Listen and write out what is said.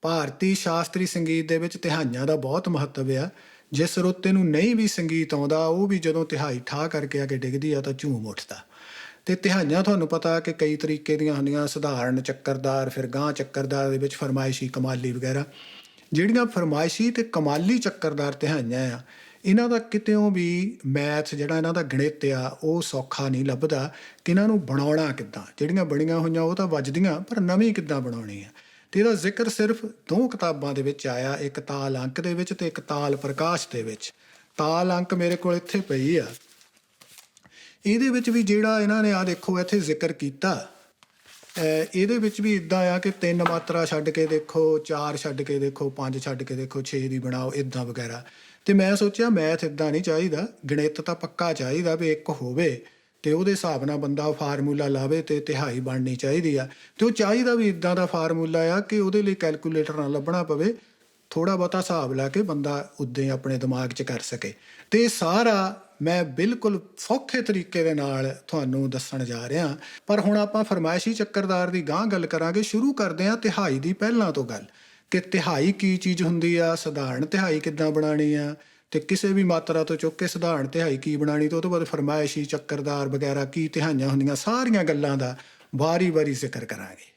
ਭਾਰਤੀ ਸ਼ਾਸਤਰੀ ਸੰਗੀਤ ਦੇ ਵਿੱਚ ਤਿਹਾਈਆਂ ਦਾ ਬਹੁਤ ਮਹੱਤਵ ਆ। ਜਿਸ ਸਰੋਤੇ ਨੂੰ ਨਹੀਂ ਵੀ ਸੰਗੀਤ ਆਉਂਦਾ, ਉਹ ਵੀ ਜਦੋਂ ਤਿਹਾਈ ਠਾਹ ਕਰਕੇ ਆ ਕੇ ਡਿੱਗਦੀ ਆ ਤਾਂ ਝੂਮ ਉੱਠਦਾ। ਅਤੇ ਤਿਹਾਈਆਂ ਤੁਹਾਨੂੰ ਪਤਾ ਕਿ ਕਈ ਤਰੀਕੇ ਦੀਆਂ ਹੁੰਦੀਆਂ, ਸਧਾਰਨ, ਚੱਕਰਦਾਰ, ਫਿਰ ਗਾਂਹ ਚੱਕਰਦਾਰ ਦੇ ਵਿੱਚ ਫਰਮਾਇਸ਼ੀ, ਕਮਾਲੀ ਵਗੈਰਾ। ਜਿਹੜੀਆਂ ਫਰਮਾਇਸ਼ੀ ਅਤੇ ਕਮਾਲੀ ਚੱਕਰਦਾਰ ਤਿਹਾਈਆਂ ਆ, ਇਹਨਾਂ ਦਾ ਕਿਤਿਓਂ ਵੀ ਮੈਥ ਜਿਹੜਾ ਇਹਨਾਂ ਦਾ ਗਣਿਤ ਆ ਉਹ ਸੌਖਾ ਨਹੀਂ ਲੱਭਦਾ ਕਿ ਇਹਨਾਂ ਨੂੰ ਬਣਾਉਣਾ ਕਿੱਦਾਂ। ਜਿਹੜੀਆਂ ਬਣੀਆਂ ਹੋਈਆਂ ਉਹ ਤਾਂ ਵੱਜਦੀਆਂ, ਪਰ ਨਵੀਂ ਕਿੱਦਾਂ ਬਣਾਉਣੀ ਆ। ਅਤੇ ਇਹਦਾ ਜ਼ਿਕਰ ਸਿਰਫ 2 ਕਿਤਾਬਾਂ ਦੇ ਵਿੱਚ ਆਇਆ, ਇੱਕ ਤਾਲ ਅੰਕ ਦੇ ਵਿੱਚ ਅਤੇ ਇੱਕ ਤਾਲ ਪ੍ਰਕਾਸ਼ ਦੇ ਵਿੱਚ। ਤਾਲ ਅੰਕ ਮੇਰੇ ਕੋਲ ਇੱਥੇ ਪਈ ਆ। ਇਹਦੇ ਵਿੱਚ ਵੀ ਜਿਹੜਾ ਇਹਨਾਂ ਨੇ ਦੇਖੋ ਇੱਥੇ ਜ਼ਿਕਰ ਕੀਤਾ, ਇਹਦੇ ਵਿੱਚ ਵੀ ਇੱਦਾਂ ਆ ਕਿ 3 ਮਾਤਰਾ ਛੱਡ ਕੇ ਦੇਖੋ, 4 ਛੱਡ ਕੇ ਦੇਖੋ, 5 ਛੱਡ ਕੇ ਦੇਖੋ, 6 ਦੀ ਬਣਾਓ, ਇੱਦਾਂ ਵਗੈਰਾ। ਅਤੇ ਮੈਂ ਸੋਚਿਆ ਮੈਥ ਇੱਦਾਂ ਨਹੀਂ ਚਾਹੀਦਾ, ਗਣਿਤ ਤਾਂ ਪੱਕਾ ਚਾਹੀਦਾ ਵੀ ਇੱਕ ਹੋਵੇ ਅਤੇ ਉਹਦੇ ਹਿਸਾਬ ਨਾਲ ਬੰਦਾ ਫਾਰਮੂਲਾ ਲਾਵੇ ਅਤੇ ਤਿਹਾਈ ਬਣਨੀ ਚਾਹੀਦੀ ਆ। ਅਤੇ ਉਹ ਚਾਹੀਦਾ ਵੀ ਇੱਦਾਂ ਦਾ ਫਾਰਮੂਲਾ ਆ ਕਿ ਉਹਦੇ ਲਈ ਕੈਲਕੂਲੇਟਰ ਨਾ ਲੱਭਣਾ ਪਵੇ, ਥੋੜ੍ਹਾ ਬਹੁਤਾ ਹਿਸਾਬ ਲਾ ਕੇ ਬੰਦਾ ਉੱਦਾਂ ਹੀ ਆਪਣੇ ਦਿਮਾਗ 'ਚ ਕਰ ਸਕੇ। ਅਤੇ ਇਹ ਸਾਰਾ ਮੈਂ ਬਿਲਕੁਲ ਸੌਖੇ ਤਰੀਕੇ ਦੇ ਨਾਲ ਤੁਹਾਨੂੰ ਦੱਸਣ ਜਾ ਰਿਹਾ। ਪਰ ਹੁਣ ਆਪਾਂ ਫਰਮਾਇਸ਼ੀ ਚੱਕਰਦਾਰ ਦੀ ਗਾਂਹ ਗੱਲ ਕਰਾਂਗੇ। ਸ਼ੁਰੂ ਕਰਦੇ ਹਾਂ ਤਿਹਾਈ ਦੀ ਪਹਿਲਾਂ ਤੋਂ ਗੱਲ, ਕਿ ਤਿਹਾਈ ਕੀ ਚੀਜ਼ ਹੁੰਦੀ ਆ, ਸਧਾਰਨ ਤਿਹਾਈ ਕਿੱਦਾਂ ਬਣਾਉਣੀ ਆ, ਅਤੇ ਕਿਸੇ ਵੀ ਮਾਤਰਾ ਤੋਂ ਚੁੱਕ ਕੇ ਸਧਾਰਨ ਤਿਹਾਈ ਕੀ ਬਣਾਉਣੀ, ਅਤੇ ਉਹ ਤੋਂ ਬਾਅਦ ਫਰਮਾਇਸ਼ੀ ਚੱਕਰਦਾਰ ਵਗੈਰਾ ਕੀ ਤਿਹਾਈਆਂ ਹੁੰਦੀਆਂ, ਸਾਰੀਆਂ ਗੱਲਾਂ ਦਾ ਵਾਰੀ-ਵਾਰੀ ਜ਼ਿਕਰ ਕਰਾਂਗੇ।